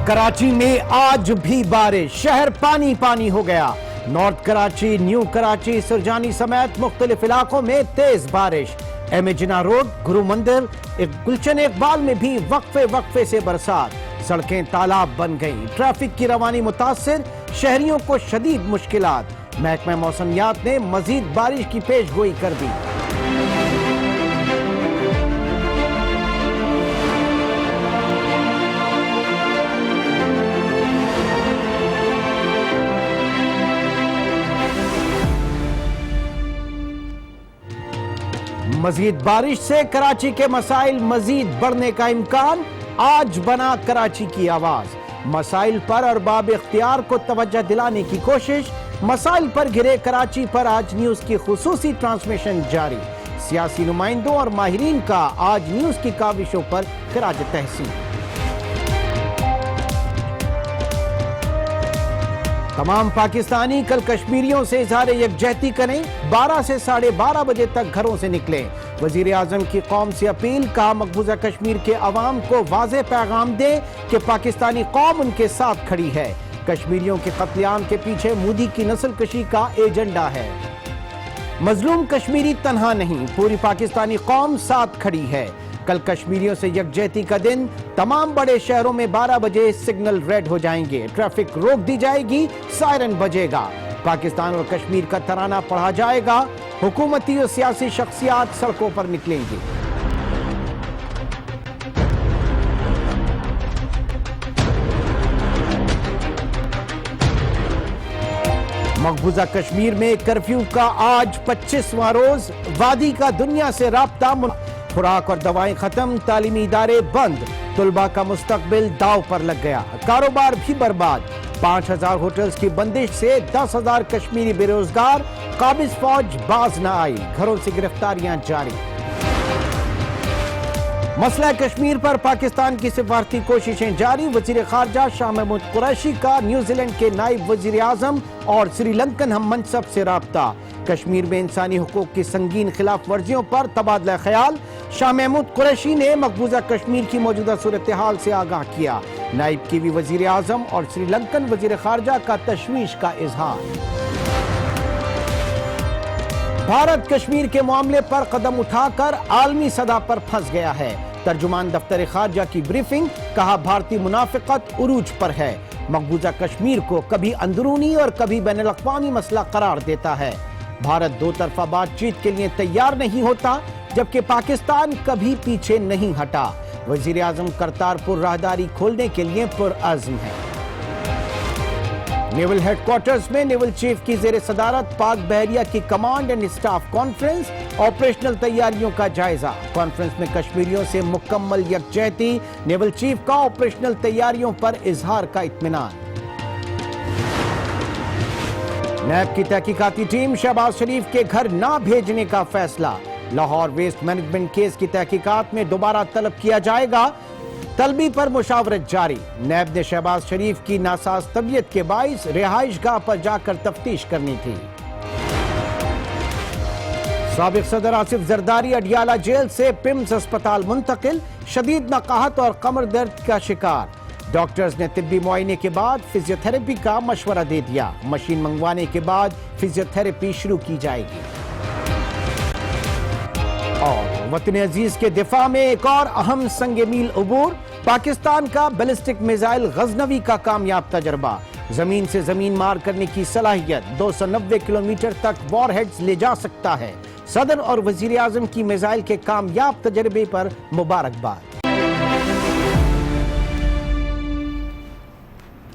कराची में आज भी बारिश, शहर पानी पानी हो गया। नॉर्थ कराची, न्यू कराची, सुरजानी समेत मुख्तलिफ इलाकों में तेज बारिश। एम ए जिन्ना रोड, गुरु मंदिर, गुलशन इकबाल में भी वक्फे वक्फे से बरसात। सड़कें तालाब बन गईं, ट्रैफिक की रवानी मुतासिर, शहरियों को शदीद मुश्किलात। महकमा मौसमियात ने मजीद बारिश की पेशगोई कर दी। मजीद बारिश से कराची के मसाइल मजीद बढ़ने का इम्कान। आज बना कराची की आवाज, मसाइल पर अरबाब इख्तियार को तवज्जो दिलाने की कोशिश। मसाइल पर घिरे कराची पर आज न्यूज की खुसूसी ट्रांसमिशन जारी। सियासी नुमाइंदों और माहिरीन का आज न्यूज की काविशों पर खराज तहसीन। तमाम पाकिस्तानी कल कश्मीरियों से इजहार यकजहती करें, 12 से 12:30 बजे तक घरों से निकलें। वजीर आजम की कौम से अपील, कहा मकबूजा कश्मीर के अवाम को वाज़ेह पैगाम दें कि पाकिस्तानी कौम उनके साथ खड़ी है। कश्मीरियों के कत्लेआम के पीछे मोदी की नस्ल कशी का एजेंडा है। मजलूम कश्मीरी तन्हा नहीं, पूरी पाकिस्तानी कौम साथ खड़ी है। कल कश्मीरियों से यकजहती का दिन, तमाम बड़े शहरों में 12 बजे सिग्नल रेड हो जाएंगे, ट्रैफिक रोक दी जाएगी, सायरन बजेगा, पाकिस्तान और कश्मीर का तराना पढ़ा जाएगा, हुकूमती और सियासी शख्सियात सड़कों पर निकलेंगी। मकबूजा कश्मीर में कर्फ्यू का आज 25वां रोज। वादी का दुनिया से राब्ता, खुराक और दवाएं खत्म, तालीमी इदारे बंद, तुलबा का मुस्तकबिल दाव पर लग गया, कारोबार भी बर्बाद। 5000 होटल्स की बंदिश से 10,000 कश्मीरी बेरोजगार, काबिज फौज बाज न आई, घरों से गिरफ्तारियां जारी। मसला कश्मीर पर पाकिस्तान की सिफारती कोशिशें जारी। वजीर खारजा शाह महमूद कुरैशी का न्यूजीलैंड के नायब वजीर आजम और श्रीलंकन हम मनसब से राब्ता। कश्मीर में इंसानी हुकूक की संगीन खिलाफ वर्जियों पर तबादला ख्याल। शाह महमूद कुरैशी ने मकबूजा कश्मीर की मौजूदा सूरत हाल से आगाह किया। नायब की भी वजीर आजम और श्रीलंकन वजीर खारजा का तशवीश का इजहार। भारत कश्मीर के मामले पर कदम उठाकर आलमी सतह पर फंस गया है। तर्जुमान दफ्तर खारजा की ब्रीफिंग, कहा भारतीय मुनाफिकत उरूज पर है। मकबूजा कश्मीर को कभी अंदरूनी और कभी बैनुल अक़वामी मसला करार देता है। भारत दो तरफा बातचीत के लिए तैयार नहीं होता, जबकि पाकिस्तान कभी पीछे नहीं हटा। वजीर आजम करतारपुर राहदारी खोलने के लिए पुरअज़्म है। नेवल हेडक्वार्टर्स में नेवल चीफ की जेर सदारत पाक बहरिया की command and staff conference, operational तैयारियों का जायजा। कॉन्फ्रेंस में कश्मीरियों से मुकम्मल यकजहती, नेवल चीफ का ऑपरेशनल तैयारियों पर इजहार का इत्मीनान। नैब की तहकीकाती टीम, शहबाज शरीफ के घर ना भेजने का फैसला। लाहौर वेस्ट मैनेजमेंट केस की तहकीकात में दोबारा तलब किया जाएगा, तलबी पर मुशावरत जारी। नैब ने शहबाज शरीफ की नासाज तबीयत के बाइस रिहाइश गाह पर जाकर तफ्तीश करनी थी। साबिक सदर आसिफ जरदारी अडियाला जेल से पिम्स अस्पताल मुंतकिल, शदीद नकाहत और कमर दर्द का शिकार। डॉक्टर्स ने तिब्बी मुआयने के बाद फिजियोथेरेपी का मशवरा दे दिया। मशीन मंगवाने के बाद फिजियोथेरेपी शुरू की जाएगी। और वतन अजीज के दिफा में एक और अहम संग मील अबूर, पाकिस्तान का बैलिस्टिक मिसाइल गजनवी का कामयाब तजर्बा। जमीन से जमीन मार करने की सलाहियत, 290 किलोमीटर तक वॉरहेड्स ले जा सकता है। सदर और वजीर आजम की मिसाइल के कामयाब तजर्बे पर मुबारकबाद।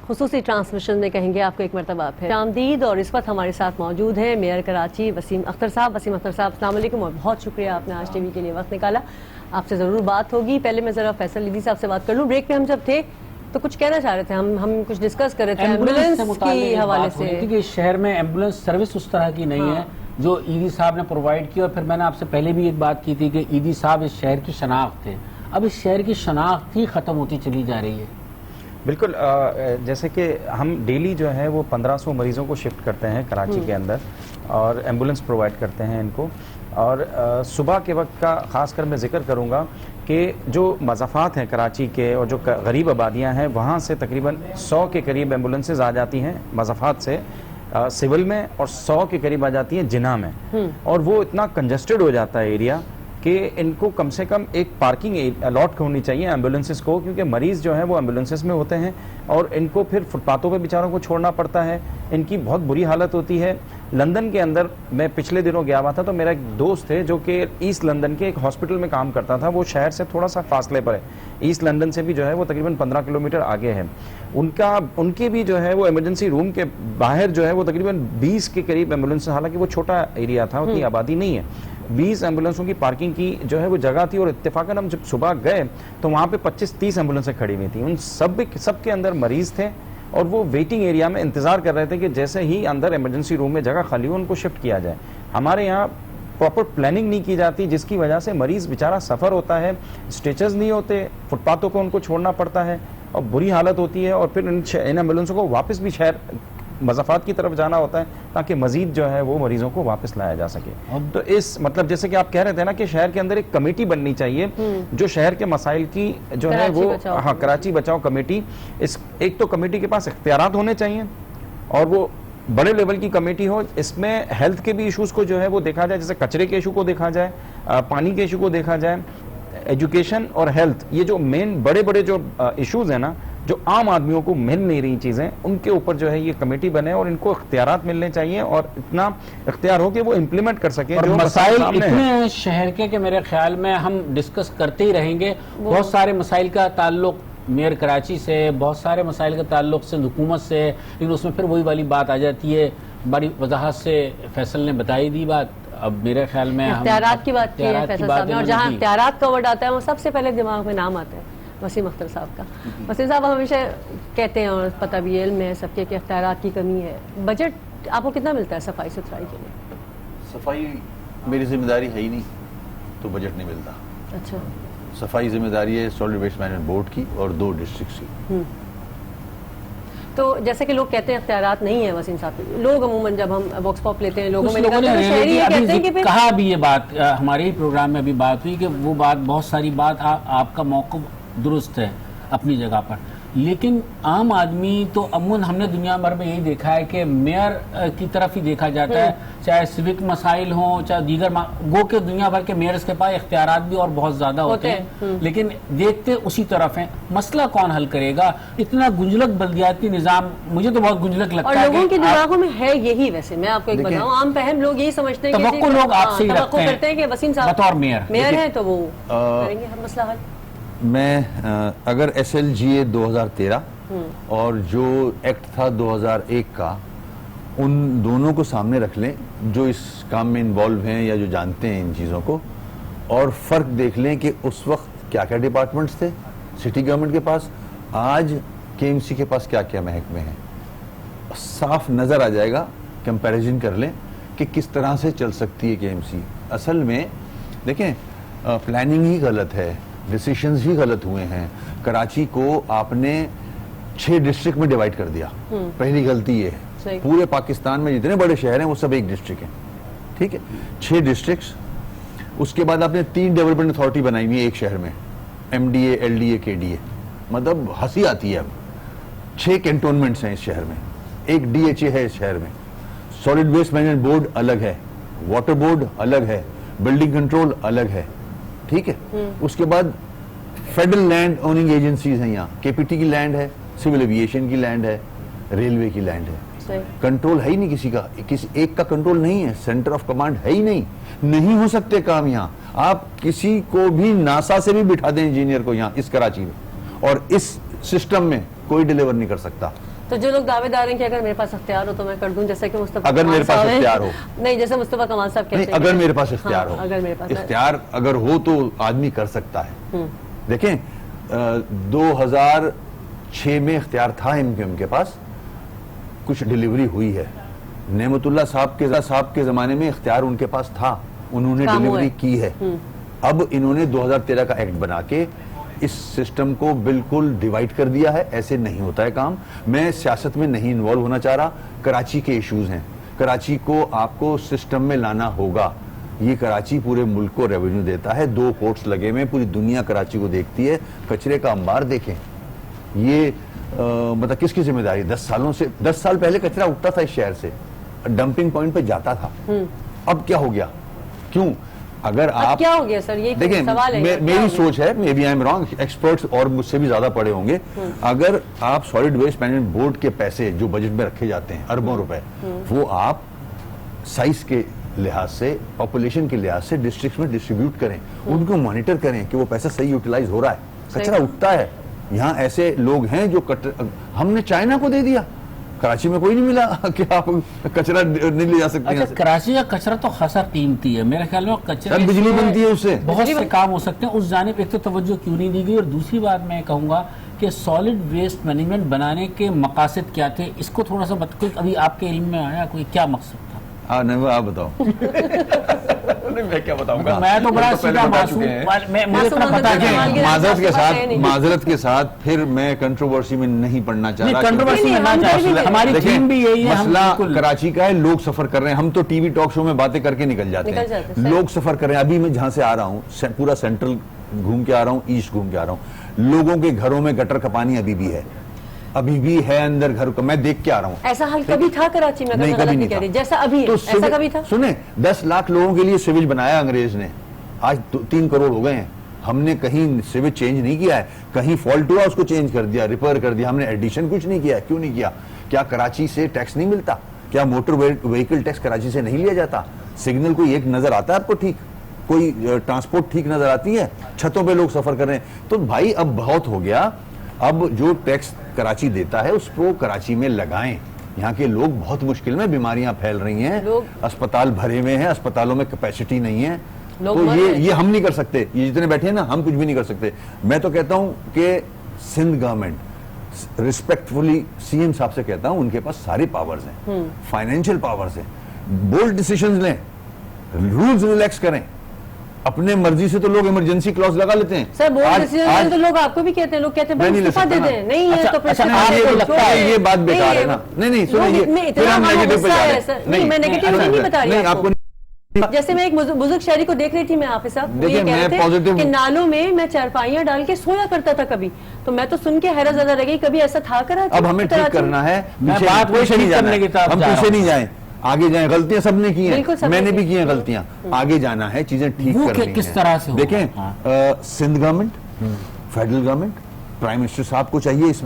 खुसूसी ट्रांसमिशन में कहेंगे आपको एक मरतबा फिर आमदीद। और इस वक्त हमारे साथ मौजूद हैं मेयर कराची वसीम अख्तर साहब। वसीम अख्तर साहब, अस्सलाम वालेकुम और बहुत शुक्रिया आपने आज टीवी के लिए वक्त निकाला। आपसे ज़रूर बात होगी। पहले मैं ज़रा फैसल लीदी साहब से बात कर लूँ। ब्रेक में हम जब थे तो कुछ कहना चाह रहे थे, हम कुछ डिस्कस कर रहे थे एम्बुलेंस के हवाले से कि शहर में एम्बुलेंस सर्विस उस तरह की नहीं है जो ईदी साहब ने प्रोवाइड की। और फिर मैंने आपसे पहले भी एक बात की थी कि ईदी साहब इस शहर की शनाख्त थे। अब इस शहर की शनाख्त ही ख़त्म होती चली जा रही है। बिल्कुल जैसे कि हम डेली जो है वो 1500 मरीजों को शिफ्ट करते हैं कराची के अंदर और एम्बुलेंस प्रोवाइड करते हैं इनको। और सुबह के वक्त का ख़ासकर मैं जिक्र करूँगा कि जो मज़ाफ़ात हैं कराची के और जो गरीब आबादियाँ हैं वहाँ से तकरीबन 100 के करीब एम्बुलेंसेज आ जाती हैं मज़ाफ़ात से सिविल में, और 100 के करीब आ जाती हैं जिना में। और वो इतना कंजस्टेड हो जाता है एरिया कि इनको कम से कम एक पार्किंग अलॉट होनी चाहिए एम्बुलेंसेस को, क्योंकि मरीज़ जो है वो एम्बुलेंसेस में होते हैं और इनको फिर फुटपाथों पे बेचारों को छोड़ना पड़ता है। इनकी बहुत बुरी हालत होती है। लंदन के अंदर मैं पिछले दिनों गया हुआ था, तो मेरा एक दोस्त है जो कि ईस्ट लंदन के एक हॉस्पिटल में काम करता था। वो शहर से थोड़ा सा फासले पर है, ईस्ट लंदन से भी जो है वो तकरीबन 15 किलोमीटर आगे है। उनके भी जो है वो इमरजेंसी रूम के बाहर जो है वो तकरीबन 20 के करीब एम्बुलेंस, हालांकि वो छोटा एरिया था, उतनी आबादी नहीं है, 20 एम्बुलेंसों की पार्किंग की जो है वो जगह थी। और इत्तेफाकन हम जब सुबह गए तो वहाँ पे 25-30 एम्बुलेंसें खड़ी हुई थी। उन सब के अंदर मरीज थे और वो वेटिंग एरिया में इंतजार कर रहे थे कि जैसे ही अंदर इमरजेंसी रूम में जगह खाली हो उनको शिफ्ट किया जाए। हमारे यहाँ प्रॉपर प्लानिंग नहीं की जाती, जिसकी वजह से मरीज बेचारा सफ़र होता है, स्ट्रेचर्स नहीं होते, फुटपाथों को उनको छोड़ना पड़ता है और बुरी हालत होती है। और फिर इन एम्बुलेंसों को वापस भी शहर मज़ाफ़ात की तरफ जाना होता है ताकि मजीद जो है वो मरीजों को वापस लाया जा सके। तो इस मतलब जैसे कि आप कह रहे थे ना कि शहर के अंदर एक कमेटी बननी चाहिए जो शहर के मसाइल की जो है वो, हाँ, कराची बचाओ कमेटी। इस एक तो कमेटी के पास इख्तियारात होने चाहिए और वो बड़े लेवल की कमेटी हो। इसमें हेल्थ के भी इश्यूज को जो है वो देखा जाए, जैसे कचरे के इशू को देखा जाए, पानी के इशू को देखा जाए, एजुकेशन और हेल्थ, ये जो मेन बड़े बड़े जो इश्यूज हैं ना, जो आम आदमियों को मिल नहीं रही चीजें, उनके ऊपर जो है ये कमेटी बने और इनको इख्तियारात मिलने चाहिए और इतना इख्तियार हो कि वो इम्प्लीमेंट कर सके। और मसाइल इतने हैं शहर के कि मेरे ख्याल में हम डिस्कस करते ही रहेंगे। बहुत सारे मसाइल का ताल्लुक मेयर कराची से, बहुत सारे मसाइल का ताल्लुक से हुकूमत से, लेकिन उसमें फिर वही वाली बात आ जाती है। बड़ी वजाहत से फैसल ने बताई दी बात। अब मेरे ख्याल में इख्तियारात की बात की है फैसल साहब ने, और जहाँ इख्तियारात का वर्ड आता है वो सबसे पहले दिमाग में नाम आता है वसीम अख्तर साहब का। वसीम साहब हमेशा कहते हैं और पता भी है, इल्म है सबके कि इख्तियारात की कमी है। बजट आपको कितना मिलता है सफाई सुथराई के लिए? सफाई मेरी जिम्मेदारी है ही नहीं तो बजट नहीं मिलता। अच्छा, सफाई जिम्मेदारी है सॉलिड वेस्ट मैनेजमेंट बोर्ड की और 2 डिस्ट्रिक्ट की। तो जैसे कि लोग कहते हैं इख्तियारात नहीं है वसीम साहब, लोग अमूमन जब हम वॉक्स पॉप लेते हैं लोगों में शहरी कहते हैं कि कहा भी ये बात हमारे ही प्रोग्राम में अभी बात हुई कि वो बात बहुत सारी बात आपका मौक़िफ़ दुरुस्त है अपनी जगह पर, लेकिन आम आदमी तो अमूमन हमने दुनिया भर में यही देखा है कि मेयर की तरफ ही देखा जाता है, चाहे सिविक मसाइल हों चाहे दीगर गो के दुनिया भर के मेयर्स के पास इख्तियारात भी और बहुत ज्यादा होते हैं, लेकिन देखते उसी तरफ हैं। मसला कौन हल करेगा? इतना गुंजलक बल्दियाती निज़ाम मुझे तो बहुत गुंजलक लगता है। और लोगों के दिमागों में है यही। वैसे मैं आपको एक बताऊं, आम फहम लोग यही समझते हैं कि लोग आपसे ही करते हैं कि वसीम साहब बतौर मेयर है तो वो करेंगे हर मसला हल। मैं अगर SLGA 2013 और जो एक्ट था 2001 का, उन दोनों को सामने रख लें जो इस काम में इन्वॉल्व हैं या जो जानते हैं इन चीज़ों को, और फ़र्क देख लें कि उस वक्त क्या क्या डिपार्टमेंट्स थे सिटी गवर्नमेंट के पास, आज KMC के पास क्या क्या महकमे हैं, साफ नज़र आ जाएगा। कंपैरिजन कर लें कि किस तरह से चल सकती है KMC। असल में देखें, प्लानिंग ही गलत है, डिसीशंस ही गलत हुए हैं। कराची को आपने 6 डिस्ट्रिक्ट में डिवाइड कर दिया, पहली गलती ये है। पूरे पाकिस्तान में जितने बड़े शहर हैं वो सब एक डिस्ट्रिक्ट हैं, ठीक है, 6 डिस्ट्रिक्ट्स। उसके बाद आपने 3 डेवलपमेंट अथॉरिटी बनाई हुई है एक शहर में, MDA, LDA, KDA। मतलब हंसी आती है। अब 6 कैंटोनमेंट्स हैं इस शहर में, एक DHA है इस शहर में, सॉलिड वेस्ट मैनेजमेंट बोर्ड अलग है, वाटर बोर्ड अलग है, बिल्डिंग कंट्रोल अलग है, ठीक है। उसके बाद फेडरल लैंड ओनिंग एजेंसीज हैं, यहाँ KPT की लैंड है, सिविल एविएशन की लैंड है, रेलवे की लैंड है। कंट्रोल है ही नहीं किसी का, किसी एक का कंट्रोल नहीं है, सेंटर ऑफ कमांड है ही नहीं हो सकते काम यहाँ। आप किसी को भी नासा से भी बिठा दें इंजीनियर को यहाँ इस कराची में, और इस सिस्टम में कोई डिलीवर नहीं कर सकता। तो जो लोग दावेदार हैं कि अगर मेरे पास इख्तियार हो तो मैं कर दूं, जैसे कि मुस्तफा, अगर मेरे पास इख्तियार हो, नहीं जैसे मुस्तफा कमाल साहब कहते हैं, अगर मेरे पास इख्तियार हो, अगर मेरे पास इख्तियार अगर हो तो आदमी कर सकता है। देखें 2006 में इख्तियार था MQM के पास, कुछ डिलीवरी हुई है। नेमतुल्लाह साहब के जमाने में इख्तियार उनके पास था, उन्होंने डिलीवरी की है। अब इन्होंने 2013 का एक्ट बना के इस सिस्टम को बिल्कुल डिवाइड कर दिया है। ऐसे नहीं होता है काम। मैं सियासत में नहीं इन्वॉल्व होना चाह रहा। कराची के इश्यूज हैं, कराची को आपको सिस्टम में लाना होगा। ये कराची पूरे मुल्क को रेवेन्यू देता है, 2 पोर्ट्स लगे हुए हैं, पूरी दुनिया कराची को देखती है। कचरे का अंबार देखें, ये मतलब किसकी जिम्मेदारी? 10 साल पहले कचरा उठता था इस शहर से, डंपिंग पॉइंट पे जाता था। अब क्या हो गया? क्यों? अगर आप क्या हो गया सर? ये देखिए, सवाल है। मेरी सोच है, maybe I am wrong, experts और मुझसे भी ज्यादा पढ़े होंगे। अगर आप सॉलिड वेस्ट मैनेजमेंट बोर्ड के पैसे जो बजट में रखे जाते हैं अरबों रुपए, वो आप साइज के लिहाज से, पॉपुलेशन के लिहाज से डिस्ट्रिक्ट में डिस्ट्रीब्यूट करें, उनको मॉनिटर करें कि वो पैसा सही यूटिलाइज हो रहा है। कचरा उठता है, यहाँ ऐसे लोग हैं जो हमने चाइना को दे दिया, कराची में कोई नहीं मिला कि आप कचरा नहीं ले जा सकते। अच्छा, कराची का कचरा तो खासा कीमती है, मेरे ख्याल में कचरा बिजली बनती है उससे, बहुत से काम हो सकते हैं। उस जानिब एक तो तवज्जो क्यों नहीं दी गई, और दूसरी बात मैं कहूंगा कि सॉलिड वेस्ट मैनेजमेंट बनाने के मकासद क्या थे, इसको थोड़ा सा कोई अभी आपके इल्म में आया, कोई क्या मकसद था? हाँ नहीं, आप बताओ। नहीं, मैं क्या बताऊंगा? मैं तो बड़ा सीधा मासूम, मुझे इतना पता है। माजरत के साथ फिर मैं कंट्रोवर्सी में नहीं पड़ना चाह रहा। कंट्रोवर्सी में ना चाहे, हमारी टीम भी यही है। मसला कराची का है, लोग सफर कर रहे हैं। हम तो टीवी टॉक शो में बातें करके निकल जाते हैं, लोग सफर कर रहे हैं। अभी मैं जहां से आ रहा हूँ, पूरा सेंट्रल घूम के आ रहा हूँ, ईस्ट घूम के आ रहा हूँ, लोगों के घरों में गटर का पानी अभी भी है, अभी भी है अंदर घर को। मैं देख के आ रहा हूँ। ऐसा हाल कभी था कराची में? नहीं, कभी नहीं था। जैसा अभी तो ऐसा कभी था? सुने, 10 लाख लोगों के लिए सिविल बनाया अंग्रेज ने, आज 3 करोड़ हो गए हैं। हमने कहीं सिविल चेंज नहीं किया है, कहीं फॉल्ट हुआ उसको चेंज कर दिया, रिपेयर कर दिया, हमने एडिशन कुछ नहीं किया। क्यों नहीं किया? क्या कराची से टैक्स नहीं मिलता? क्या मोटर व्हीकल टैक्स कराची से नहीं लिया जाता? सिग्नल कोई एक नजर आता है आपको ठीक? कोई ट्रांसपोर्ट ठीक नजर आती है? छतों पे लोग सफर कर रहे हैं। तो भाई अब बहुत हो गया, अब जो टैक्स कराची देता है उसको कराची में लगाएं। यहाँ के लोग बहुत मुश्किल में, बीमारियां फैल रही हैं, अस्पताल भरे हुए हैं, अस्पतालों में कैपेसिटी नहीं है। तो ये हम नहीं कर सकते, ये जितने बैठे हैं ना, हम कुछ भी नहीं कर सकते। मैं तो कहता हूं कि सिंध गवर्नमेंट रिस्पेक्टफुली सीएम साहब से कहता हूं, उनके पास सारे पावर्स हैं, फाइनेंशियल पावर्स हैं, बोल्ड डिसीजंस लें, रूल्स रिलैक्स करें। अपने मर्जी से तो लोग इमरजेंसी क्लॉज लगा लेते हैं। सर, बोल्ड डिसीजन तो लोग आपको भी कहते हैं, लोग कहते हैं भाई इस्तीफा दे दें। नहीं है तो फिर ये बात बेकार है ना। नहीं सुनिए, फिर हम नेगेटिव पे जा रहे हैं। नहीं, मैं नेगेटिव नहीं बता रही आपको। जैसे मैं एक बुजुर्ग शहरी को देख रही थी, मैं हाफिज साहब, वो ये कह रहे थे कि नालों में मैं चारपाइयां डाल के सोया करता था कभी, तो मैं तो सुन के हैरत ज़्यादा रह गई, कभी ऐसा था कराची? अब हमें ठीक करना है, बात पीछे नहीं जाना है, हम पीछे नहीं जाएं, आगे जाएं। गलतियां सबने की हैं, मैंने भी की हैं गलतियां, आगे जाना है, चीजें ठीक करनी है। किस तरह से देखें, Sindh government, federal government, prime minister साहब को चाहिए इस